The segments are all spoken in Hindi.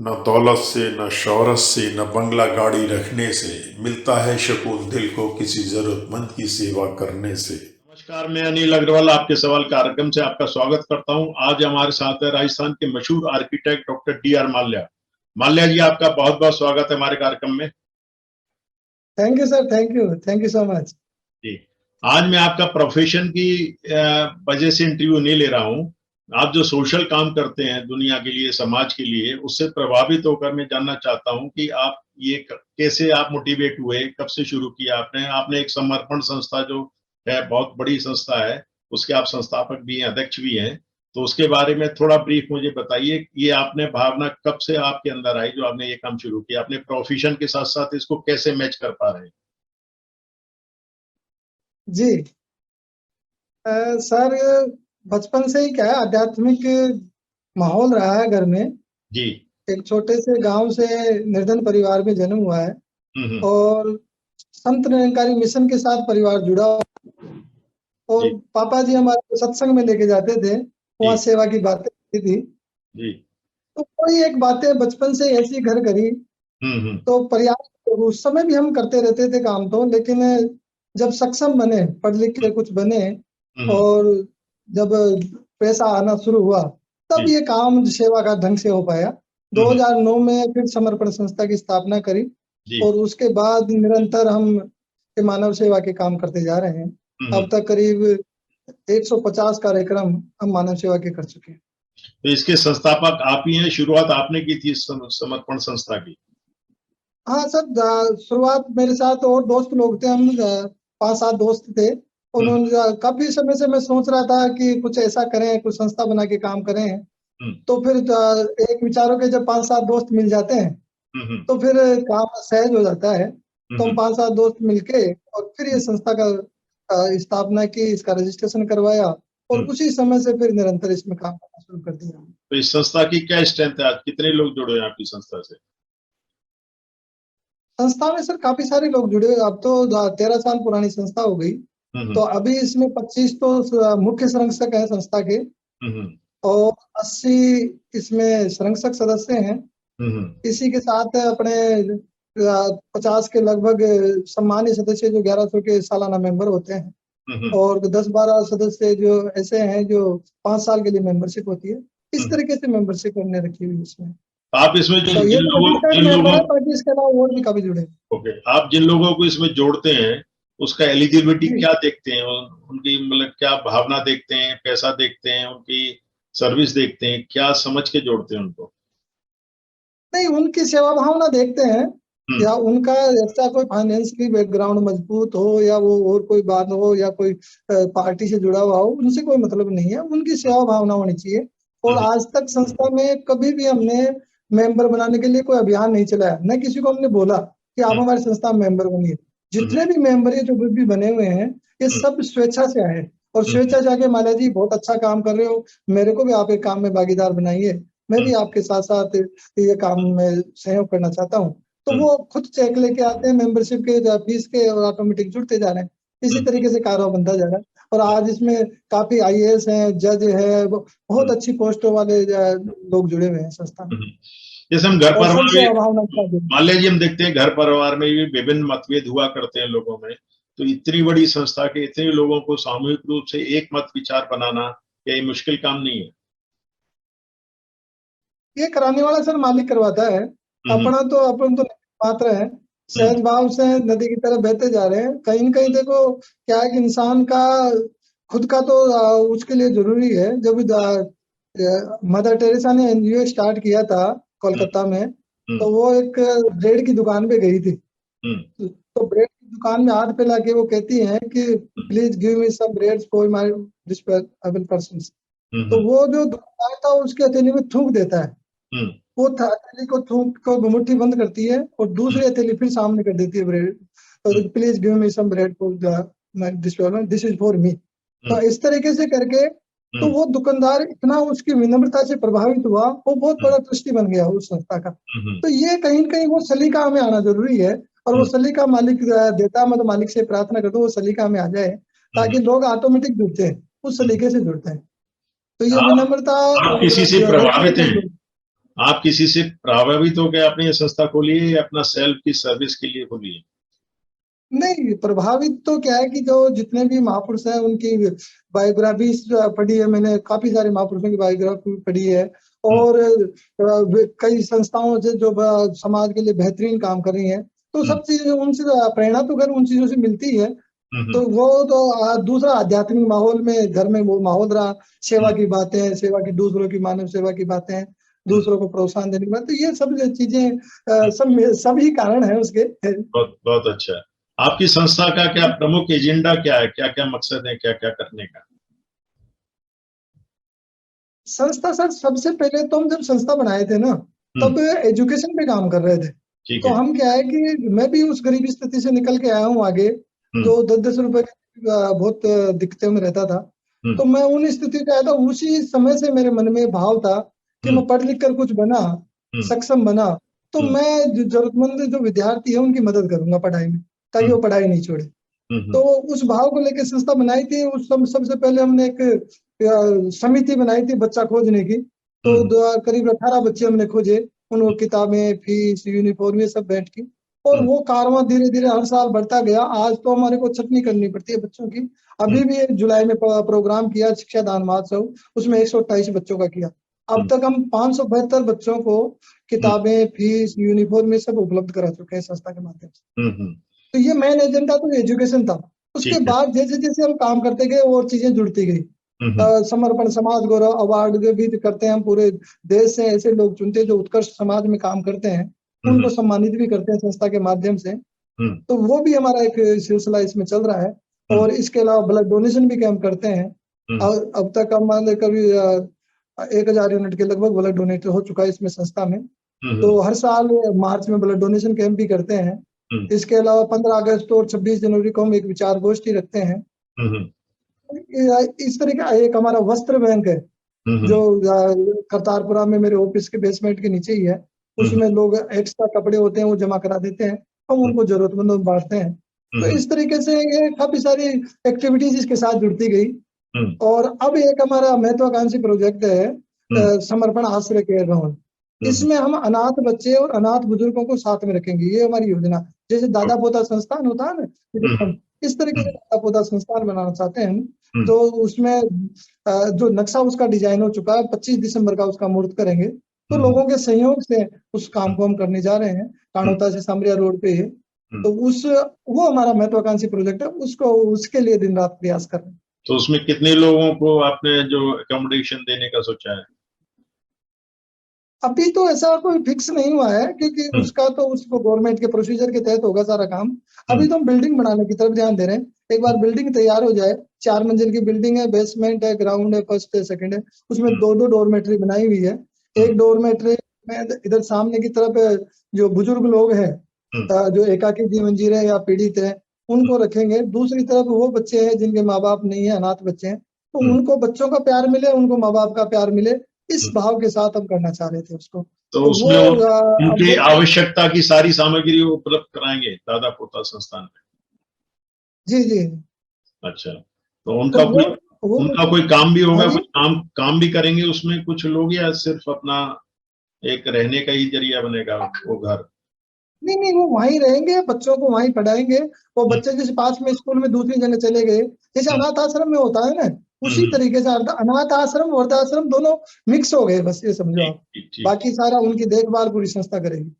न दौलत से, न शोहरत से, न बंगला गाड़ी रखने से, मिलता है सुकून दिल को किसी जरूरतमंद की सेवा करने से। नमस्कार, मैं अनिल अग्रवाल आपके सवाल कार्यक्रम से आपका स्वागत करता हूं। आज हमारे साथ है राजस्थान के मशहूर architect doctor DR. Mallya. Mallya ji, आपका बहुत बहुत स्वागत है हमारे कार्यक्रम में। Thank you sir, thank you so much ji, आज मैं आपका प्रोफेशन की वजह से इंटरव्यू नहीं ले रहा हूं। आप जो सोशल काम करते हैं दुनिया के लिए, समाज के लिए, उससे प्रभावित होकर मैं जानना चाहता हूं कि आप ये कैसे आप मोटिवेट हुए, कब से शुरू किया आपने। आपने एक समर्पण संस्था जो है, बहुत बड़ी संस्था है, उसके आप संस्थापक भी हैं, अध्यक्ष भी हैं, तो उसके बारे में थोड़ा ब्रीफ मुझे बताइए। ये आपने भावना कब से आपके अंदर आई जो आपने ये काम शुरू किया, अपने प्रोफेशन के साथ साथ इसको कैसे मैच कर पा रहे हैं? जी। सर, बचपन से ही क्या है, आध्यात्मिक माहौल रहा है घर में। जी। एक छोटे से गांव से निर्धन परिवार में जन्म हुआ है और संत निरंकारी मिशन के साथ परिवार जुड़ा और पापा जी हमारे सत्संग में लेके जाते थे, वहाँ सेवा की बातें होती थी। जी। तो कोई एक बातें बचपन से ऐसी घर करी तो पर्याप्त, उस समय भी हम करते रहते थे काम तो, लेकिन जब सक्षम बने, पढ़ लिख के कुछ बने और जब पैसा आना शुरू हुआ, तब ये काम सेवा का ढंग से हो पाया। 2009 में फिर समर्पण संस्था की स्थापना करी और उसके बाद निरंतर हम मानव सेवा के काम करते जा रहे हैं। अब तक करीब 150 कार्यक्रम हम मानव सेवा के कर चुके हैं। तो इसके संस्थापक आप ही हैं? शुरुआत आपने की थी समर्पण संस्था की? हाँ सर, शुरुआत मेरे साथ और दोस्त लोग थे, हम 5-7 दोस्त थे। उन्होंने काफी समय से मैं सोच रहा था कि कुछ ऐसा करें, कुछ संस्था बना के काम करें। तो फिर एक विचारों के जब 5-7 दोस्त मिल जाते हैं तो फिर काम सहज हो जाता है। तो हम 5-7 दोस्त मिलके और फिर ये संस्था का स्थापना की, इसका रजिस्ट्रेशन करवाया और उसी समय से फिर निरंतर इसमें काम करना शुरू कर दिया। तो इस संस्था की क्या स्ट्रेंथ है? आज कितने लोग जुड़े हैं आपकी संस्था से? संस्था में सर काफी सारे लोग जुड़े हुए। अब तो 13 साल पुरानी संस्था हो गई। तो अभी इसमें 25 तो मुख्य संरक्षक हैं संस्था के और 80 इसमें संरक्षक सदस्य हैं। इसी के साथ अपने 50 के लगभग सम्मानीय सदस्य जो 1100 के सालाना मेंबर होते हैं और 10-12 सदस्य जो ऐसे हैं जो 5 साल के लिए मेंबरशिप होती है। इस तरीके से मेंबरशिप हमने रखी हुई इसमें। आप इसमें तो ये बाकी इसके अलावा और भी काफी जुड़े। ओके, आप जिन लोगों को इसमें जोड़ते हैं उसका एलिजिबिलिटी क्या देखते हैं? उनकी मतलब क्या भावना देखते हैं, पैसा देखते हैं, उनकी सर्विस देखते हैं, क्या समझ के जोड़ते हैं उनको? नहीं, उनकी सेवा भावना देखते हैं या उनका ऐसा कोई फाइनेंशियली बैकग्राउंड मजबूत हो या वो और कोई बात हो या कोई पार्टी से जुड़ा हुआ हो, उनसे कोई मतलब नहीं है। उनकी सेवा भावना होनी चाहिए। और आज तक संस्था में कभी भी हमने मेंबर बनाने के लिए कोई अभियान नहीं चलाया, न किसी को हमने बोला कि आप हमारी संस्था में मेंबर बनिए। जितने भी मेंबर है जो भी बने हुए हैं, ये सब स्वेच्छा से आए और स्वेच्छा जाके माल्या जी बहुत अच्छा काम कर रहे हो, मेरे को भी आप एक काम में भागीदार बनाइए, मैं भी आपके साथ साथ ये काम में सहयोग करना चाहता हूँ। तो वो खुद चेक लेके आते हैं मेंबरशिप के फीस के और ऑटोमेटिक जुड़ते जा रहे हैं। इसी तरीके से कारोबार बनता जा रहा है और आज इसमें काफी आईएएस हैं, जज है, बहुत अच्छी पोस्टों वाले लोग जुड़े हुए हैं संस्था में। जैसे हम घर परिवार में माल्या जी, हम देखते हैं घर परिवार में भी विभिन्न मतभेद हुआ करते हैं लोगों में। तो इतनी बड़ी संस्था के इतने लोगों को सामूहिक रूप से एक मत विचार बनाना ये मुश्किल काम नहीं है? ये कराने वाला सर मालिक करवाता है। अपन तो पात्र है, सहज भाव से नदी की तरफ बहते जा रहे हैं। कहीं न कहीं देखो क्या है कि इंसान का खुद का तो उसके लिए जरूरी है। जब मदर टेरेसा ने एनजीओ स्टार्ट किया था कोलकाता में, तो वो एक ब्रेड की दुकान पे गई थी। तो ब्रेड की दुकान में हाथ फैला के वो कहती हैं कि please give me some breads for my disable persons. तो वो जो दुकानदार था उसके हथेली में थूक देता है। वो हथेली को थूक को मुट्ठी बंद करती है और दूसरी हथेली फिर सामने कर देती है ब्रेड, तो please give me some bread for this is for me. तो इस तरीके से करके तो वो दुकानदार इतना उसकी विनम्रता से प्रभावित हुआ, वो बहुत बड़ा ट्रस्टी बन गया उस संस्था का। तो ये कहीं न कहीं वो सलीका में आना जरूरी है और वो सलीका मालिक देता है। मैं तो मालिक से प्रार्थना करता हूँ वो सलीका में आ जाए ताकि लोग ऑटोमेटिक जुड़ते हैं, उस सलीके से जुड़ते हैं। तो ये विनम्रता किसी से प्रभावित हैं? आप किसी से प्रभावित होकर आपने ये संस्था खोली है या अपना सेल्फ की सर्विस के लिए खोली है? नहीं, प्रभावित तो क्या है कि जो जितने भी महापुरुष हैं उनकी बायोग्राफीज पढ़ी है मैंने, काफी सारे महापुरुषों की बायोग्राफी पढ़ी है, और कई संस्थाओं से जो समाज के लिए बेहतरीन काम कर रही हैं, तो सब चीजें उनसे प्रेरणा तो खैर उन चीजों से मिलती है। तो वो तो दूसरा आध्यात्मिक माहौल में घर में वो माहौल रहा, सेवा की बातें, सेवा की, दूसरों की मानव सेवा की बातें, दूसरों को प्रोत्साहन देने की बात, तो ये सब चीजें सभी कारण है उसके। बहुत बहुत अच्छा है। आपकी संस्था का क्या प्रमुख एजेंडा क्या है, क्या क्या मकसद है, क्या क्या करने का? संस्था सर, सबसे पहले तो हम जब संस्था बनाए थे ना, तब एजुकेशन पे काम कर रहे थे। तो हम क्या है कि मैं भी उस गरीबी स्थिति से निकल के आया हूँ आगे, जो 10-10 रुपए बहुत दिक्कतों में रहता था। तो मैं उन स्थिति पे आया था, उसी समय से मेरे मन में भाव था कि मैं पढ़ लिख कर कुछ बना, सक्षम बना, तो मैं जरूरतमंद जो विद्यार्थी है उनकी मदद करूंगा पढ़ाई में, ताकि वो पढ़ाई नहीं छोड़े। तो उस भाव को लेकर संस्था बनाई थी। उस सबसे पहले हमने एक समिति बनाई थी बच्चा खोजने की। तो करीब 18 बच्चे हमने खोजे, उनको किताबें, फीस, यूनिफॉर्म, ये सब भेंट की, और वो कारवां धीरे धीरे हर साल बढ़ता गया। आज तो हमारे को छटनी करनी पड़ती है बच्चों की। अभी भी जुलाई में प्रोग्राम किया शिक्षा दान महोत्सव, उसमें 128 बच्चों का किया। अब तक हम 572 बच्चों को किताबें, फीस, यूनिफॉर्म ये सब उपलब्ध करा चुके हैं संस्था के माध्यम से। तो ये मेन एजेंडा तो एजुकेशन था। उसके बाद जैसे जैसे हम काम करते गए और चीजें जुड़ती गई। समर्पण समाज गौरव अवार्ड भी करते हैं हम, पूरे देश से ऐसे लोग चुनते हैं जो उत्कृष्ट समाज में काम करते हैं, उनको सम्मानित भी करते हैं संस्था के माध्यम से। तो वो भी हमारा एक सिलसिला इसमें चल रहा है। और इसके अलावा ब्लड डोनेशन भी हम करते हैं। और अब तक हमारे कभी 1000 यूनिट के लगभग ब्लड डोनेट हो चुका है इसमें संस्था में। तो हर साल मार्च में ब्लड डोनेशन कैंप भी करते हैं। इसके अलावा 15 अगस्त और 26 जनवरी को हम एक विचार गोष्ठी रखते हैं। इस तरह का एक हमारा वस्त्र बैंक है, जो करतारपुरा में मेरे ऑफिस के बेसमेंट के नीचे ही है। उसमें लोग एक्स्ट्रा कपड़े होते हैं वो जमा करा देते हैं, हम उनको जरूरतमंदों में बांटते हैं। तो इस तरीके से ये काफी सारी एक्टिविटीज इसके साथ जुड़ती गई। और अब एक हमारा महत्वाकांक्षी प्रोजेक्ट है समर्पण आश्रय केयर भवन। इसमें हम अनाथ बच्चे और अनाथ बुजुर्गों को साथ में रखेंगे, ये हमारी योजना। जैसे दादा पोता संस्थान होता है ना, इस तरीके से दादा पोता संस्थान बनाना चाहते हैं हम। तो उसमें जो नक्शा उसका डिजाइन हो चुका है, 25 दिसंबर का उसका मुहूर्त करेंगे। तो लोगों के सहयोग से उस काम को हम करने जा रहे हैं, कानोता से सामरिया रोड पे है। तो वो हमारा महत्वाकांक्षी प्रोजेक्ट है, उसके लिए दिन रात प्रयास कर रहे हैं। तो उसमें कितने लोगों को आपने जो अकोमोडेशन देने का सोचा है? अभी तो ऐसा कोई फिक्स नहीं हुआ है, क्योंकि उसका तो उसको गवर्नमेंट के प्रोसीजर के तहत होगा सारा काम। अभी तो हम बिल्डिंग बनाने की तरफ ध्यान दे रहे हैं। एक बार बिल्डिंग तैयार हो जाए, 4 मंजिल की बिल्डिंग है, बेसमेंट है, ग्राउंड है, फर्स्ट है, सेकंड है, उसमें 2-2 डोरमेट्री बनाई हुई है। एक डोरमेट्री में इधर सामने की तरफ जो बुजुर्ग लोग हैं, जो एकाकी जीवन जी रहे हैं या पीड़ित है, उनको रखेंगे। दूसरी तरफ वो बच्चे हैं जिनके माँ बाप नहीं है, अनाथ बच्चे हैं, तो उनको बच्चों का प्यार मिले, उनको माँ बाप का प्यार मिले, इस भाव के साथ हम करना चाह रहे थे उसको। तो उसमें उनकी आवश्यकता की सारी सामग्री उपलब्ध कराएंगे दादा पोता संस्थान में? जी जी। अच्छा, तो उनका कोई काम भी होगा, कुछ काम भी करेंगे उसमें कुछ लोग, या सिर्फ अपना एक रहने का ही जरिया बनेगा वो घर? नहीं, वो वहीं रहेंगे, बच्चों को वहीं पढ़ाएंगे। वो बच्चे जैसे पास में स्कूल में दूसरी जगह चले गए, जैसे अनाथ आश्रम में होता है ना, उसी तरीके से अनाथ आश्रम वृद्धाश्रम दोनों मिक्स हो गए, बस ये समझो आप। बाकी सारा उनकी देखभाल पूरी संस्था करेगी।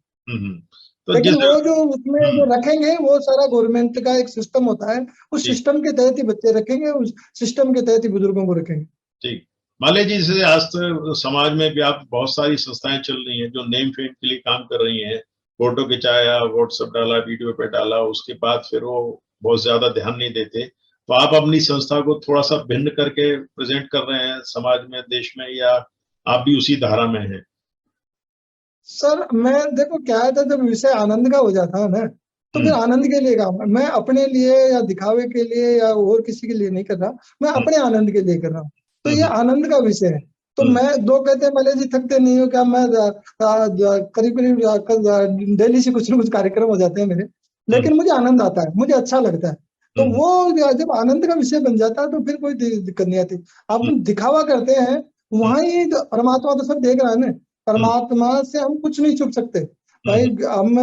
तो लेकिन वो जो उसमें जो रखेंगे वो सारा गवर्नमेंट का एक सिस्टम होता है, उस सिस्टम के तहत ही बच्चे रखेंगे, उस सिस्टम के तहत ही बुजुर्गों को रखेंगे। ठीक। माले जी, जैसे आज तो समाज में भी आप बहुत सारी संस्थाएं चल रही हैं जो नेम फेम के लिए काम कर रही हैं, फोटो खिंचाया, व्हाट्सएप डाला, वीडियो पे डाला, उसके बाद फिर वो बहुत ज्यादा ध्यान नहीं देते। तो आप अपनी संस्था को थोड़ा सा भिन्न करके प्रेजेंट कर रहे हैं समाज में, देश में, या आप भी उसी धारा में हैं? सर मैं देखो क्या है था, जब विषय आनंद का हो जाता है ना, तो फिर आनंद के लिए काम, मैं अपने लिए या दिखावे के लिए या और किसी के लिए नहीं कर रहा, मैं अपने आनंद के लिए कर रहा हूँ। तो ये आनंद का विषय है। तो मैं दो कहते हैं मले जी थकते नहीं हो क्या, मैं करीब करीब डेली से कुछ ना कुछ कार्यक्रम हो जाते हैं मेरे, लेकिन मुझे आनंद आता है, मुझे अच्छा लगता है। तो वो जब आनंद का विषय बन जाता है तो फिर कोई दिक्कत नहीं आती। आप दिखावा करते हैं, वहां ही परमात्मा तो सब देख रहा है ना, परमात्मा से हम कुछ नहीं छुप सकते भाई। हम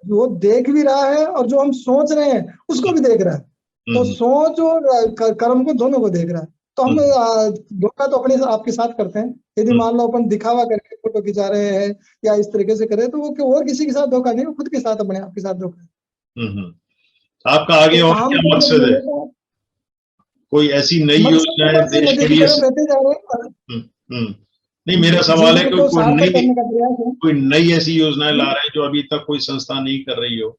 वो देख भी रहा है और जो हम सोच रहे हैं उसको भी देख रहा है। तो सोच और कर्म को दोनों को देख रहा है। तो हम धोखा तो अपने आपके साथ करते हैं। यदि मान लो अपन दिखावा करके फोटो खिंचा रहे हैं या इस तरीके से करें तो वो और किसी के साथ धोखा नहीं, वो खुद के साथ अपने आप के साथ धोखा है। आपका आगे तो और क्या मकसद है? कोई ऐसी नई योजना है देश के लिए? बहते जा रहे हैं। नहीं, मेरा सवाल है कि तो कोई नई ऐसी योजनाएं ला रहे हैं जो अभी तक कोई संस्था नहीं कर रही हो?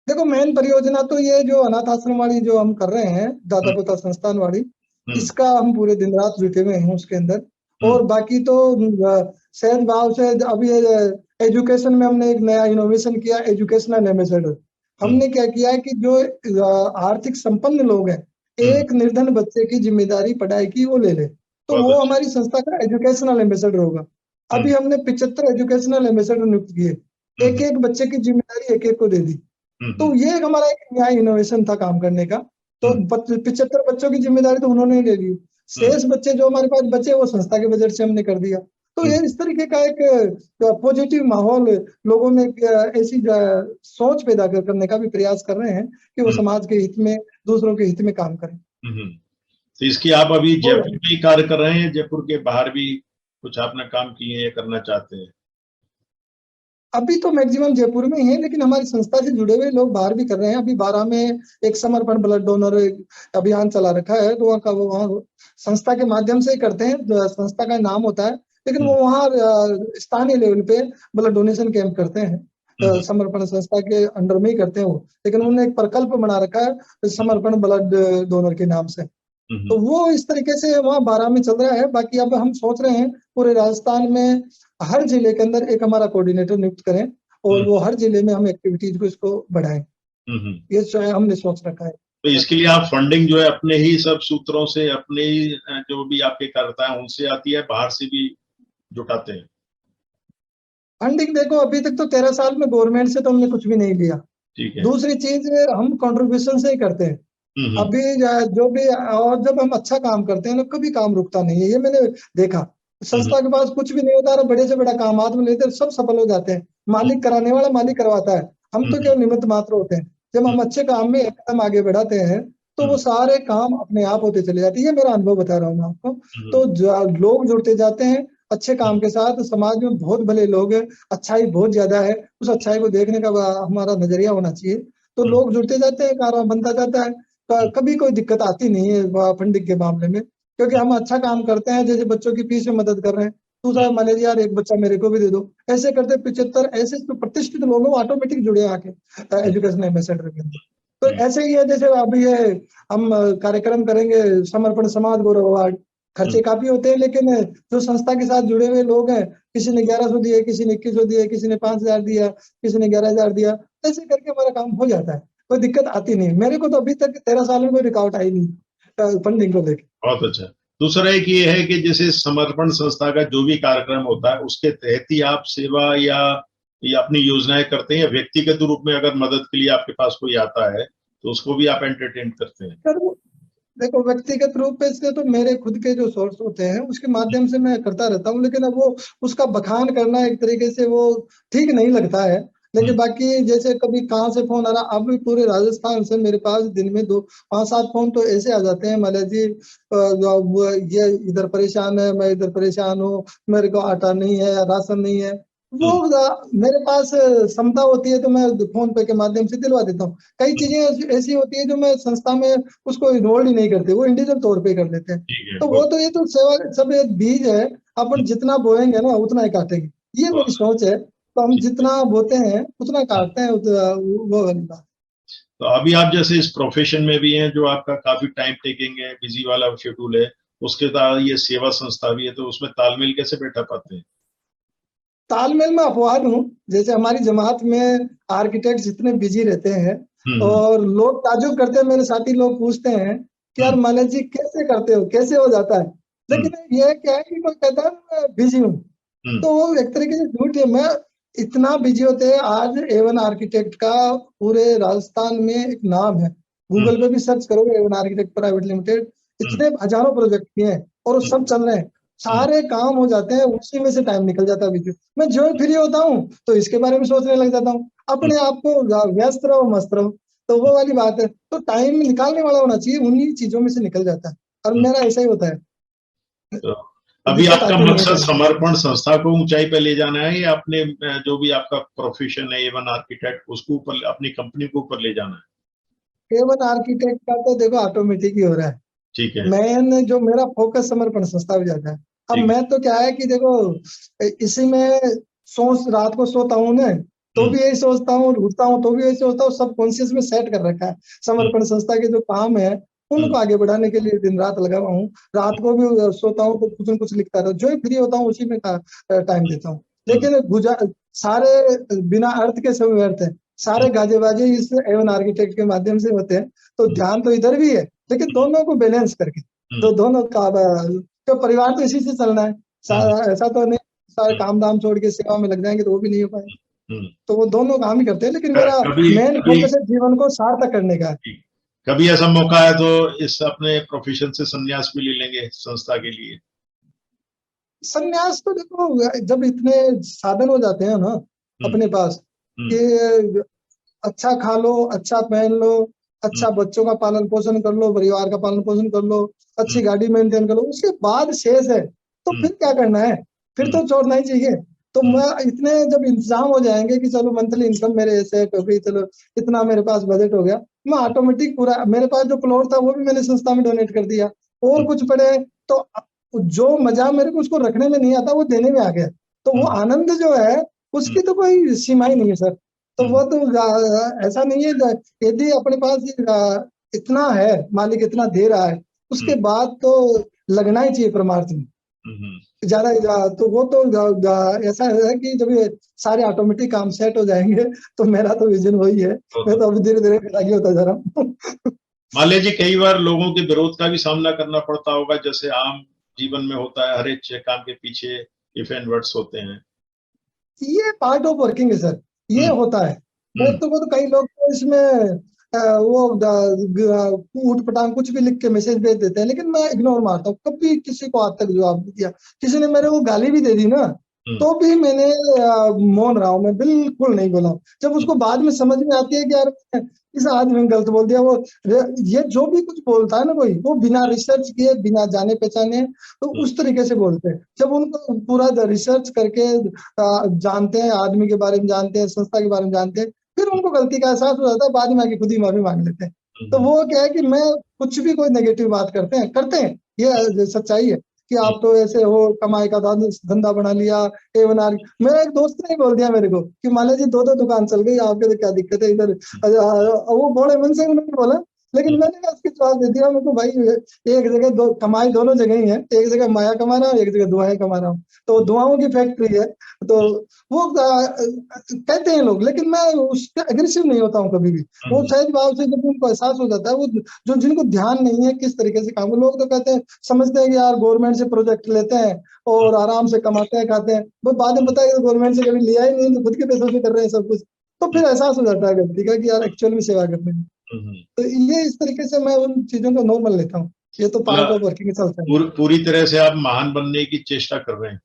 देखो मेन परियोजना तो ये जो अनाथ आश्रम वाली जो हम कर रहे हैं, दादा पोता संस्थान वाली, इसका हम पूरे दिन रात जुटे हुए हैं उसके अंदर। और बाकी तो सहज भाव से अभी एजुकेशन में हमने एक नया इनोवेशन किया, एजुकेशनल एम्बेसडर। हमने क्या किया कि जो आर्थिक संपन्न लोग हैं, एक निर्धन बच्चे की जिम्मेदारी पढ़ाई की वो ले ले, तो वो हमारी संस्था का एजुकेशनल एम्बेसडर होगा। अभी हमने 75 एजुकेशनल एम्बेसडर नियुक्त किए, एक एक बच्चे की जिम्मेदारी एक एक को दे दी। तो ये हमारा एक नया इनोवेशन था काम करने का। तो 75 बच्चों की जिम्मेदारी तो उन्होंने ही ले ली, शेष बच्चे जो हमारे पास बचे वो संस्था के बजट से हमने कर दिया। तो ये इस तरीके का एक पॉजिटिव माहौल लोगों में ऐसी सोच पैदा करने का भी प्रयास कर रहे हैं कि वो समाज के हित में, दूसरों के हित में काम करें। तो इसकी आप अभी जयपुर में ही कार्य कर रहे हैं, जयपुर के बाहर भी कुछ आपने काम किए हैं या करना चाहते हैं? अभी तो मैक्सिमम जयपुर में ही है, लेकिन हमारी संस्था से जुड़े हुए लोग बाहर भी कर रहे हैं। अभी 12 में एक समर्पण ब्लड डोनर अभियान चला रखा है, तो वहाँ संस्था के माध्यम से ही करते हैं। संस्था का नाम होता है, लेकिन वो वहाँ स्थानीय लेवल पे ब्लड डोनेशन कैंप करते हैं। समर्पण संस्था के अंडर में ही करते हैं वो, लेकिन उन्होंने एक प्रकल्प बना रखा है समर्पण ब्लड डोनर के नाम से। तो वो इस तरीके से वहाँ 12 में चल रहा है। बाकी अब हम सोच रहे हैं पूरे राजस्थान में हर जिले के अंदर एक हमारा कोऑर्डिनेटर नियुक्त करें और वो हर जिले में हम एक्टिविटीज को इसको बढ़ाएं। ये हमने सोच रखा है। तो इसके लिए आप फंडिंग जो है अपने ही सब सूत्रों से, अपने ही जो भी आपके कार्यकर्ता हैं उनसे आती है, बाहर से भी जुटाते हैं? फंडिंग देखो अभी तक तो 13 साल में गवर्नमेंट से तो हमने कुछ भी नहीं लिया। ठीक है। दूसरी चीज हम कंट्रीब्यूशन से ही करते हैं। अभी जो भी, और जब हम अच्छा काम करते हैं ना कभी काम रुकता नहीं है, ये मैंने देखा। संस्था के पास कुछ भी नहीं होता है, बड़े से बड़ा काम हाथ में लेते सब सफल हो जाते हैं। मालिक कराने वाला मालिक करवाता है, हम तो केवल निमित्त मात्र होते हैं। जब हम अच्छे काम में एकदम आगे बढ़ाते हैं तो वो सारे काम अपने आप होते चले जाते हैं। ये मेरा अनुभव बता रहा हूँ मैं आपको। तो लोग जुड़ते जाते हैं अच्छे काम के साथ। समाज में बहुत भले लोग हैं, अच्छाई बहुत ज्यादा है, उस अच्छाई को देखने का हमारा नजरिया होना चाहिए। तो लोग जुड़ते जाते हैं, कारवां बनता जाता है। कभी कोई दिक्कत आती नहीं है फंडिंग के मामले में, क्योंकि हम अच्छा काम करते हैं। जैसे बच्चों की फीस में मदद कर रहे हैं, दूसरा मान लीजिए यार एक बच्चा मेरे को भी दे दो, ऐसे करते 75 ऐसे प्रतिष्ठित लोग ऑटोमेटिक जुड़े आके एजुकेशन एम्बेसडर के अंदर। तो ऐसे ही है, जैसे अभी ये हम कार्यक्रम करेंगे समर्पण समाज गौरव अवार्ड, खर्चे काफी होते हैं, लेकिन जो संस्था के साथ जुड़े हुए लोग हैं, किसी ने 1100 दिए, किसी ने 2100 दिए, किसी ने 5000 दिया, किसी ने 11000 दिया, ऐसे करके हमारा काम हो जाता है। कोई दिक्कत आती नहीं। मेरे को तो अभी तक 13 साल में कोई रुकावट आई नहीं फंडिंग को लेकर। बहुत अच्छा। दूसरा एक ये है कि जैसे समर्पण संस्था का जो भी कार्यक्रम होता है उसके तहत ही आप सेवा या अपनी योजनाएं करते हैं, या व्यक्तिगत रूप में अगर मदद के लिए आपके पास कोई आता है तो उसको भी आप एंटरटेन करते हैं? देखो व्यक्तिगत रूप से तो मेरे खुद के जो सोर्स होते हैं उसके माध्यम से मैं करता रहता हूँ, लेकिन अब वो उसका बखान करना एक तरीके से वो ठीक नहीं लगता है। लेकिन बाकी जैसे कभी कहाँ से फोन आ रहा, अब भी पूरे राजस्थान से मेरे पास दिन में 5-7 फोन तो ऐसे आ जाते हैं, मतलब जी ये इधर परेशान है, मैं इधर परेशान हूँ, मेरे को आटा नहीं है, राशन नहीं है। वो मेरे पास क्षमता होती है तो मैं फोन पे के माध्यम से दिलवा देता हूँ। कई चीजें ऐसी होती है जो मैं संस्था में उसको इन्वॉल्व ही नहीं करते, वो इंडिविजुअल तौर पे कर लेते हैं। तो वो तो ये तो सेवा सब एक बीज है, अपन जितना बोएंगे ना उतना ही काटेंगे, ये मेरी सोच है। तो हम जितना बोते हैं उतना काटते हैं, वो वाली बात। तो अभी आप जैसे इस प्रोफेशन में भी हैं जो आपका काफी टाइम टेकिंग है, बिजी वाला शेड्यूल है, उसके साथ ये सेवा संस्था भी है, तो उसमें तालमेल कैसे बैठा पाते हैं? तालमेल में अपवाद हूँ। जैसे हमारी जमात में आर्किटेक्ट इतने बिजी रहते हैं और लोग ताजुब करते हैं, मेरे साथी लोग पूछते हैं कि यार मालिक जी कैसे करते हो, कैसे हो जाता है। लेकिन ये क्या है कि कोई कहता है मैं बिजी हूँ, तो वो एक तरीके से झूठ है। मैं इतना बिजी होते हैं। आज A1 आर्किटेक्ट का पूरे राजस्थान में एक नाम है, गूगल पे भी सर्च करोगे A1 आर्किटेक्ट प्राइवेट लिमिटेड, इतने हजारों प्रोजेक्ट किए हैं और वो सब चल रहे हैं। सारे काम हो जाते हैं, उसी में से टाइम निकल जाता है बीच में। मैं जो फ्री होता हूँ तो इसके बारे में सोचने लग जाता हूँ, अपने आप को व्यस्त रहो मस्त रहो। तो वो वाली बात है, तो टाइम निकालने वाला होना चाहिए, उन्हीं चीजों में से निकल जाता है, और मेरा ऐसा ही होता है। तो तो अभी दिक्कत आपका आती नहीं है मकसद टाइम। समर्पण संस्था को ऊंचाई पे ले जाना है, या अपने जो भी आपका प्रोफेशन है A1 आर्किटेक्ट उसको ऊपर, अपनी कंपनी को ऊपर ले जाना है? A1 आर्किटेक्ट का तो देखो ऑटोमेटिक ही हो रहा है। ठीक है। मैंने जो मेरा फोकस समर्पण संस्था पे जाता है। अब ठीक है। मैं तो क्या है कि देखो, इसी में सोच, रात को सोता हूँ ना तो भी यही सोचता हूँ, उठता हूँ तो भी यही सोचता हूँ, सब कॉन्शियस में सेट कर रखा है। समर्पण संस्था के जो काम है उनको आगे बढ़ाने के लिए दिन रात लगा हुआ हूँ। रात को भी सोता हूँ तो कुछ न कुछ लिखता रहता हूँ, जो ही फ्री होता हूँ उसी में टाइम देता हूँ। लेकिन सारे बिना अर्थ के सब व्यर्थ है, सारे गाजेबाजे इस A1 आर्किटेक्ट के माध्यम से होते हैं। तो ध्यान तो इधर भी है, लेकिन दोनों को बैलेंस करके, तो दोनों का तो परिवार तो इसी से चलना है। ऐसा तो नहीं सारे काम धाम छोड़ के सेवा में लग जाएंगे तो वो भी नहीं हो पाएगा। तो वो दोनों काम ही करते हैं, लेकिन मेरा कभी मेन कभी फोकस है जीवन को सार्थक करने का। कभी ऐसा मौका है तो इस अपने प्रोफेशन से संन्यास भी ले लेंगे संस्था के लिए? संन्यास तो देखो, जब इतने साधन हो जाते हैं ना अपने पास कि अच्छा खा लो, अच्छा पहन लो, अच्छा बच्चों का पालन पोषण कर लो, परिवार का पालन पोषण कर लो, अच्छी गाड़ी मेंटेन कर लो, उसके बाद शेष है तो फिर क्या करना है? फिर तो छोड़ना ही चाहिए। तो मैं इतने जब इंतजाम हो जाएंगे कि चलो मंथली इनकम मेरे सेट हो गई, चलो इतना मेरे पास बजट हो गया, मैं ऑटोमेटिक पूरा, मेरे पास जो प्लॉट था वो भी मैंने संस्था में डोनेट कर दिया, और कुछ पड़े तो जो मजा मेरे को उसको रखने में नहीं आता वो देने में आ गया। तो वो आनंद जो है उसकी तो कोई सीमा ही नहीं है सर। तो वो तो ऐसा नहीं है, यदि अपने पास इतना है, मालिक इतना दे रहा है, उसके बाद तो लगना ही चाहिए परमार्थ में ज्यादा। तो वो तो ऐसा है कि जब ये सारे ऑटोमेटिक काम सेट हो जाएंगे तो मेरा तो विजन वही है। मैं तो अभी धीरे धीरे आगे होता जा रहा हूँ। मान लीजिए कई बार लोगों के विरोध का भी सामना करना पड़ता होगा, जैसे आम जीवन में होता है, हर एक अच्छे काम के पीछे इफ एंड बट्स होते हैं। ये पार्ट ऑफ वर्किंग है सर, ये होता है। वो तो कई लोग तो इसमें वो ऊट पटांग कुछ भी लिख के मैसेज भेज देते हैं, लेकिन मैं इग्नोर मारता हूँ। कभी किसी को आज तक जवाब नहीं दिया। किसी ने मेरे को गाली भी दे दी ना तो भी मैंने मौन रहा हूँ, मैं बिल्कुल नहीं बोला। जब उसको बाद में समझ में आती है कि यार इस आदमी ने गलत बोल दिया, वो ये जो भी कुछ बोलता है ना कोई, वो बिना रिसर्च किए, बिना जाने पहचाने, तो उस तरीके से बोलते हैं। जब उनको पूरा रिसर्च करके जानते हैं, आदमी के बारे में जानते हैं, संस्था के बारे में जानते हैं, फिर उनको गलती का एहसास हो जाता है, बाद में आके खुद ही माफी मांग लेते हैं। तो वो क्या है कि मैं कुछ भी कोई नेगेटिव बात करते हैं, ये सच्चाई है कि आप तो ऐसे हो, कमाई का धंधा बना लिया, A1 मेरा एक दोस्त ने बोल दिया मेरे को कि माला जी 2-2 दुकान चल गई आपके, तो क्या दिक्कत है इधर? वो बड़े मन से उन्होंने बोला, लेकिन मैंने उसके जवाब दे दिया, मैं तो भाई एक जगह दो कमाई दोनों जगह ही है, एक जगह माया कमा रहा हूँ, एक जगह दुआएं कमा रहा हूँ, तो दुआओं की फैक्ट्री है। तो वो कहते हैं लोग, लेकिन मैं उस पर एग्रेसिव नहीं होता हूँ कभी भी। वो सहज भाव से जब उनको एहसास हो जाता है, वो जो जिनको ध्यान नहीं है किस तरीके से काम, लोग तो कहते हैं, समझते हैं कि यार गवर्नमेंट से प्रोजेक्ट लेते हैं और आराम से कमाते हैं खाते हैं, वो बाद में बताया कि गवर्नमेंट से कभी लिया ही नहीं, तो खुद के पैसों से कर रहे हैं सब कुछ। तो फिर एहसास हो जाता है गलती का कि यार एक्चुअल में सेवा करने में। तो ये इस तरीके से मैं उन चीजों को नॉर्मल लेता हूँ। ये तो पार्ट ऑफ वर्किंग चलता है। पूरी तरह से आप महान बनने की चेष्टा कर रहे हैं?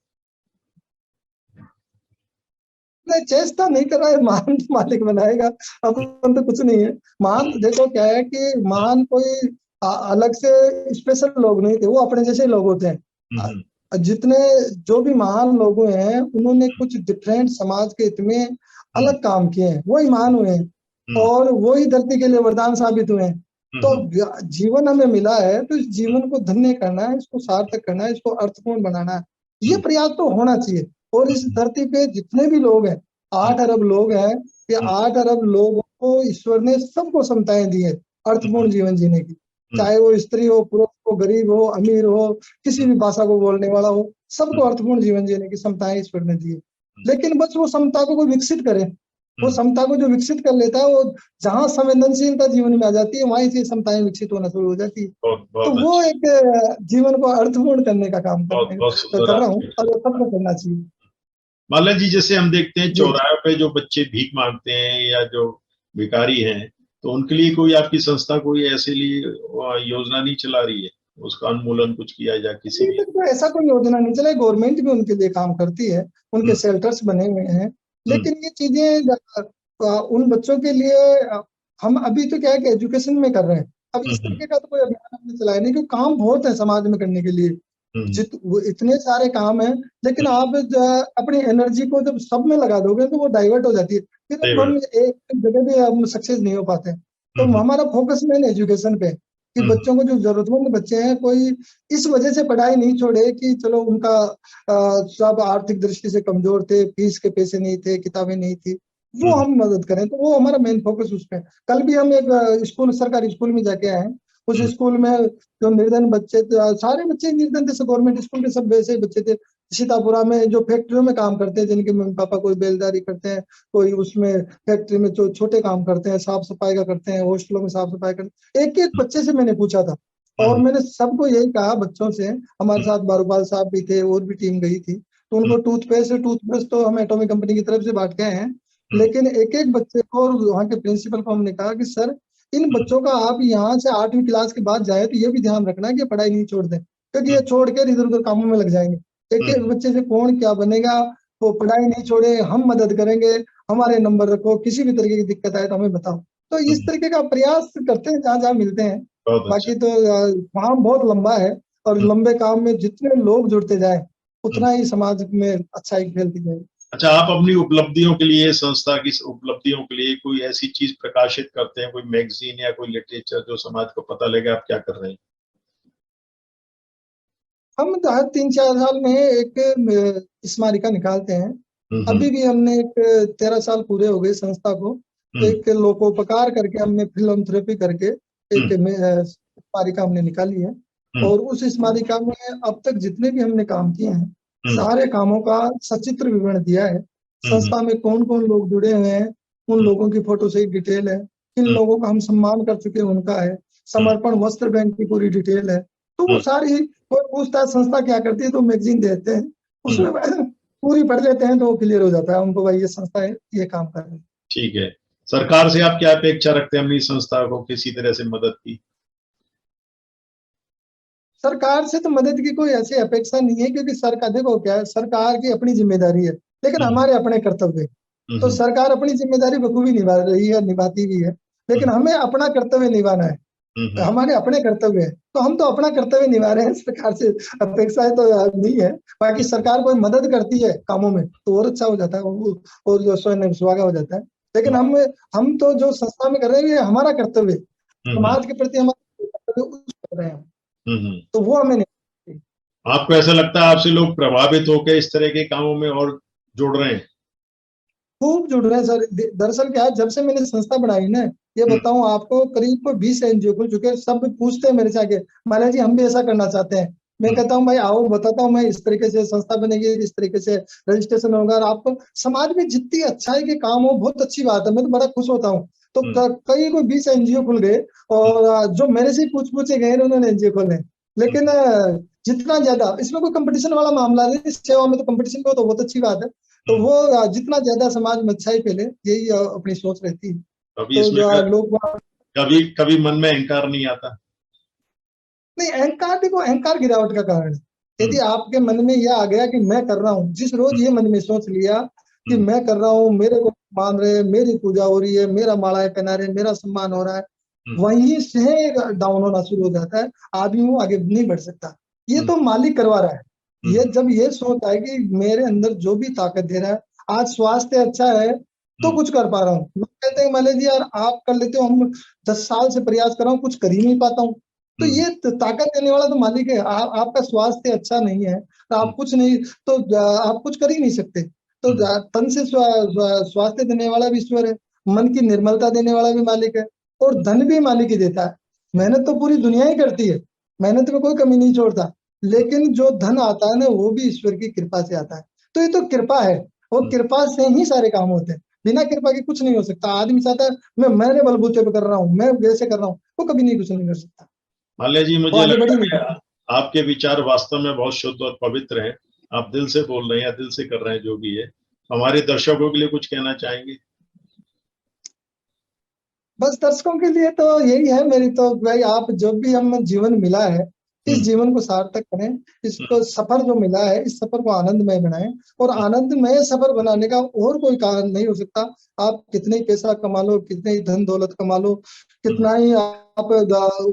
नहीं, चेष्टा नहीं कर रहा है, महान तो मालिक बनाएगा, अपन तो कुछ नहीं है। महान तो देखो क्या है कि महान कोई अलग से स्पेशल लोग नहीं थे, वो अपने जैसे लोग होते हैं। जितने जो भी महान लोग हुए हैं उन्होंने कुछ डिफरेंट समाज के हित में अलग काम किए हैं, वही महान हुए हैं और वही धरती के लिए वरदान साबित हुए हैं। तो जीवन हमें मिला है तो इस जीवन को धन्य करना है, इसको सार्थक करना है, इसको अर्थपूर्ण बनाना है, ये प्रयास तो होना चाहिए। और इस धरती पे जितने भी लोग हैं, 8 अरब लोग हैं, ये 8 अरब लोगों को ईश्वर ने सबको समताएं दी है अर्थपूर्ण जीवन जीने की। चाहे वो स्त्री हो, पुरुष हो, गरीब हो, अमीर हो, किसी भी भाषा को बोलने वाला हो, सबको अर्थपूर्ण जीवन जीने की समताएं ईश्वर ने दी है। लेकिन बस वो समता को कोई विकसित करे, वो समता को जो विकसित कर लेता है, वो जहां संवेदनशीलता जीवन में आ जाती है वहीं से समताएं विकसित होना शुरू हो जाती है। तो वो एक जीवन को अर्थपूर्ण करने का काम कर रहा हूँ और सबको करना चाहिए। माला जी, जैसे हम देखते हैं चौराहे पे जो बच्चे भीख मांगते हैं या जो भिखारी हैं, तो उनके लिए कोई आपकी संस्था कोई ऐसे लिए योजना नहीं चला रही है? उसका उन्मूलन कुछ किया जाए किसी अभी भी। तक तो ऐसा कोई योजना नहीं चला, गवर्नमेंट भी उनके लिए काम करती है, उनके हम्म, शेल्टर्स बने हुए हैं, हम्म, लेकिन ये चीजें उन बच्चों के लिए हम अभी तो क्या है कि एजुकेशन में कर रहे हैं। अब इस हम्म, तरीके का तो कोई अभियान हमने चलाया नहीं, क्योंकि काम बहुत है समाज में करने के लिए, हम्म, वो इतने सारे काम हैं, लेकिन आप अपनी एनर्जी को जब सब में लगा दोगे तो वो डाइवर्ट हो जाती है, फिर सही हम बात। एक जगह भी हम सक्सेस नहीं हो पाते। तो हम्म, हमारा फोकस मेन एजुकेशन पे है कि हम्म, बच्चों को, जो जरूरतमंद बच्चे हैं, कोई इस वजह से पढ़ाई नहीं छोड़े कि चलो उनका सब आर्थिक दृष्टि से कमजोर थे, फीस के पैसे नहीं थे, किताबें नहीं थी, वो हम्म, हम मदद करें। तो वो हमारा मेन फोकस उस पे है। कल भी हम एक स्कूल, सरकारी स्कूल में जाके आए हैं। उस हम्म, स्कूल में जो निर्धन बच्चे थे, सारे बच्चे निर्धन थे, गवर्नमेंट स्कूल के सब वैसे बच्चे थे। सीतापुरा में जो फैक्ट्रियों में काम करते हैं, जिनके मम्मी पापा कोई बेलदारी करते हैं, कोई उसमें फैक्ट्री में जो छोटे काम करते हैं, साफ सफाई का करते हैं, हॉस्टलों में साफ सफाई करते हैं, एक एक बच्चे से मैंने पूछा था। और हम्म, मैंने सबको यही कहा बच्चों से, हमारे हम्म, साथ बारूपाल साहब भी थे और भी टीम गई थी, तो हम्म, उनको टूथपेस्ट तो हम एटॉमिक कंपनी की तरफ से बांट के आए हैं, हम्म, लेकिन एक एक बच्चे को, और वहाँ के प्रिंसिपल को हमने कहा कि सर, इन बच्चों का आप यहाँ से 8वीं क्लास के बाद जाए तो ये भी ध्यान रखना कि पढ़ाई नहीं छोड़ दें, क्योंकि ये छोड़ कर इधर उधर कामों में लग जाएंगे। एक एक हम्म, बच्चे से कौन क्या बनेगा, वो पढ़ाई नहीं छोड़े, हम मदद करेंगे, हमारे नंबर रखो, किसी भी तरीके की दिक्कत आए तो हमें बताओ। तो इस हम्म, तरीके का प्रयास करते हैं जहाँ जहाँ मिलते हैं। बहुत अच्छा। बाकी तो काम बहुत लंबा है, और हम्म, लंबे काम में जितने लोग जुड़ते जाए हम्म। उतना ही समाज में अच्छाई फैलती जाएगी। अच्छा, आप अपनी उपलब्धियों के लिए, संस्था की उपलब्धियों के लिए कोई ऐसी चीज प्रकाशित करते हैं, कोई मैगजीन या कोई लिटरेचर जो समाज को पता लगे आप क्या कर रहे हैं? हम तो हर 3-4 साल में एक स्मारिका निकालते हैं। हम्म, अभी भी हमने एक 13 साल पूरे हो गए संस्था को, तो हम्म, एक लोकोपकार करके हमने फिलंथ्रेपी करके एक हम्म, स्मारिका हमने निकाली है। हम्म, और उस स्मारिका में अब तक जितने भी हमने काम किए हैं, हम्म, सारे कामों का सचित्र विवरण दिया है। हम्म, संस्था में कौन कौन लोग जुड़े हुए हैं, उन लोगों की फोटो सहित डिटेल है, किन हम्म, लोगों का हम सम्मान कर चुके हैं उनका है, हम्म, समर्पण वस्त्र बैंक की पूरी डिटेल है। तो वो हम्म, सारी, कोई पूछता है संस्था क्या करती है तो मैगजीन देते हैं, हम्म। उसमें पूरी पढ़ लेते हैं तो वो क्लियर हो जाता है उनको, भाई ये संस्था है, ये काम कर रही है। ठीक है। सरकार से आप क्या अपेक्षा रखते हैं अपनी संस्था को किसी तरह से मदद की? सरकार से तो मदद की कोई ऐसी अपेक्षा नहीं है, क्योंकि सरकार, देखो क्या है, सरकार की अपनी जिम्मेदारी है, लेकिन हम्म, हमारे अपने कर्तव्य है। तो हम्म, सरकार अपनी जिम्मेदारी बखूबी निभा रही है, निभाती भी है, लेकिन हम्म, हमें अपना कर्तव्य निभाना है। हम्म, हमारे अपने कर्तव्य है, तो हम तो अपना कर्तव्य निभा रहे हैं, सरकार से अपेक्षाएं तो नहीं है। बाकी सरकार कोई मदद करती है कामों में तो और अच्छा हो जाता है, और जो स्वयं सुहागा हो जाता है। लेकिन हम तो जो संस्था में कर रहे हैं ये हमारा कर्तव्य है, हम्म, समाज के प्रति हमारा कर्तव्य उसको कर रहे हैं हम। हम्म। तो वो हमें नहीं। आपको ऐसा लगता है आपसे लोग प्रभावित होकर इस तरह के कामों में और जुड़ रहे हैं? खूब जुड़ रहे हैं सर। दरअसल क्या है, जब से मैंने संस्था बनाई ना, ये हम्म, बताऊं आपको, करीब 20 एनजीओ खुल चुके हैं। सब पूछते हैं मेरे से आके, माला जी हम भी ऐसा करना चाहते हैं। मैं हम्म, कहता हूँ भाई आओ, बताता हूँ मैं, इस तरीके से संस्था बनेगी, इस तरीके से रजिस्ट्रेशन होगा, और आपको समाज में जितनी अच्छाई के काम हो बहुत अच्छी बात है, मैं तो बड़ा खुश होता हूँ। तो हम्म, कई कोई 20 एनजीओ खुल गए, और जो मेरे से पूछ पूछे गए उन्होंने एनजीओ खोले। लेकिन जितना ज्यादा इसमें कोई कंपटीशन वाला मामला नहीं, सेवा में तो कंपटीशन हो तो बहुत अच्छी बात है। तो हम्म। वो जितना ज्यादा समाज में अच्छाई फैले, यही अपनी सोच रहती है। अभी तो इसमें जो लोग, कभी कभी मन में अहंकार नहीं आता? नहीं, अहंकार, देखो अहंकार गिरावट का कारण है। यदि हम्म, आपके मन में यह आ गया कि मैं कर रहा हूँ, जिस रोज ये मन में सोच लिया कि हम्म, मैं कर रहा हूँ, मेरे को मान रहे हैं, मेरी पूजा हो रही है, मेरा मालाएं पहना रहे हैं, मेरा सम्मान हो रहा है, हम्म, वहीं से डाउन होना शुरू हो जाता है। आदमी वो आगे नहीं बढ़ सकता। ये हम्म, तो मालिक करवा रहा है। ये हम्म, जब ये सोच आए कि मेरे अंदर जो भी ताकत दे रहा है, आज स्वास्थ्य अच्छा है तो हम्म, कुछ कर पा रहा हूँ, लोग कहते हैं माले जी यार आप कर लेते हो, हम 10 साल से प्रयास कर रहा हूँ, कुछ कर ही नहीं पाता हूँ। तो हम्म, ये ताकत देने वाला तो मालिक है। आपका स्वास्थ्य अच्छा नहीं है तो आप कुछ नहीं, तो आप कुछ कर ही नहीं सकते। तो हम्म, तन से स्वास्थ्य देने वाला भी ईश्वर है, मन की निर्मलता देने वाला भी मालिक है, और धन भी मालिक ही देता है। मेहनत तो पूरी दुनिया ही करती है, मेहनत में कोई कमी नहीं छोड़ता, लेकिन जो धन आता है ना वो भी ईश्वर की कृपा से आता है। तो ये तो कृपा है, और हम्म। कृपा से ही सारे काम होते हैं। बिना कृपा के कुछ नहीं हो सकता। आदमी चाहता है मैंने बलबूते पे कर रहा हूँ, मैं वैसे कर रहा हूँ, वो कभी नहीं कुछ नहीं कर सकता, माल्या जी, वो मुझे आगे बढ़ लगता ही है नहीं सकता। कि आपके विचार वास्तव में बहुत शुद्ध और पवित्र हैं। आप दिल से बोल रहे हैं या दिल से कर रहे हैं जो भी है। हमारे दर्शकों के लिए कुछ कहना चाहेंगे? बस दर्शकों के लिए तो यही है मेरी तो, भाई आप जो भी हम जीवन मिला है, इस जीवन को सार्थक करें, इसको सफर जो मिला है इस सफर को आनंदमय बनाएं। और आनंदमय सफर बनाने का और कोई कारण नहीं हो सकता। आप कितने ही पैसा कमा लो, कितने ही धन दौलत कमा लो, कितना ही आप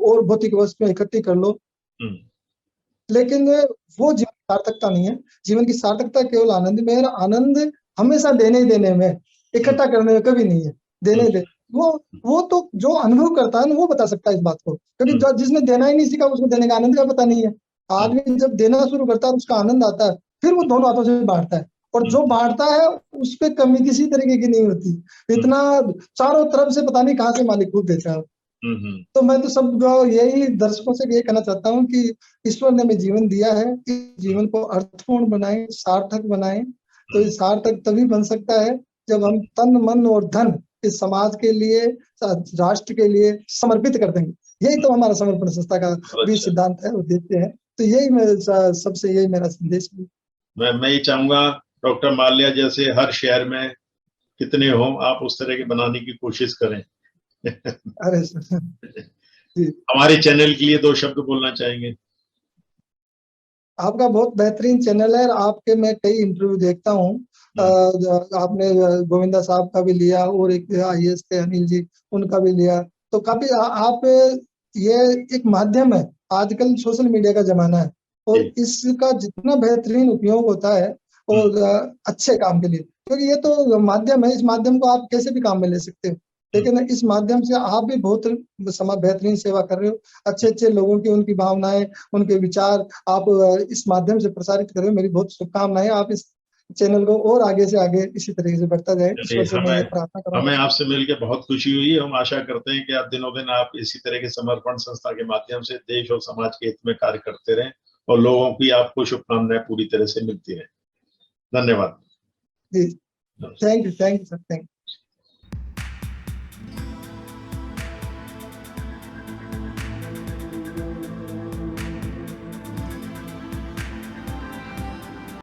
और भौतिक वस्तुएं इकट्ठी कर लो, लेकिन वो जीवन की सार्थकता नहीं है। जीवन की सार्थकता केवल आनंद में है। आनंद हमेशा देने ही देने में, इकट्ठा करने में कभी नहीं है। देने दे वो तो जो अनुभव करता है ना वो बता सकता है इस बात को, क्योंकि जिसने देना ही नहीं सीखा उसको देने का आनंद का पता नहीं है। आदमी जब देना शुरू करता है उसका आनंद आता है, फिर वो दोनों हाथों से बांटता है, और जो बांटता है उस पर कमी किसी तरीके की नहीं होती। इतना चारों तरफ से पता नहीं कहाँ से मालिक खूब देता है। तो मैं तो सब यही दर्शकों से ये कहना चाहता हूँ कि ईश्वर ने हमें जीवन दिया है, इस जीवन को अर्थपूर्ण बनाएं, सार्थक बनाएं। तो ये सार्थक तभी बन सकता है जब हम तन मन और धन इस समाज के लिए, राष्ट्र के लिए समर्पित कर देंगे। यही तो हमारा समर्पण संस्था का भी सिद्धांत है, उद्देश्य है। तो यही सबसे यही मेरा संदेश है। मैं ये चाहूंगा डॉक्टर माल्या जैसे हर शहर में कितने हो आप उस तरह के बनाने की कोशिश करें। अरे हमारे चैनल के लिए 2 शब्द बोलना चाहेंगे? आपका बहुत बेहतरीन चैनल है। आपके मैं कई इंटरव्यू देखता हूँ। आपने गोविंदा साहब का भी लिया और एक IAS थे अनिल जी, उनका भी लिया। तो काफी आप ये एक माध्यम है। आजकल सोशल मीडिया का जमाना है और इसका जितना बेहतरीन उपयोग होता है और अच्छे काम के लिए, क्योंकि ये तो माध्यम है, इस माध्यम को आप कैसे भी काम में ले सकते हो। लेकिन इस माध्यम से आप भी बहुत बेहतरीन सेवा कर रहे हो। अच्छे अच्छे लोगों की उनकी भावनाएं, उनके विचार आप इस माध्यम से प्रसारित कर रहे हो। मेरी बहुत शुभकामनाएं। आप इस चैनल को और आगे से आगे इसी तरीके से बढ़ता जाए, ईश्वर से मैं ये प्रार्थना करूंगा। हमें आपसे मिलकर बहुत खुशी हुई। हम आशा करते हैं कि आप दिनों दिन आप इसी तरह के समर्पण संस्था के माध्यम से देश और समाज के हित में कार्य करते रहें और लोगों की आपको शुभकामनाएं पूरी तरह से मिलती रहें। धन्यवाद। जी, thank you sir, thank you.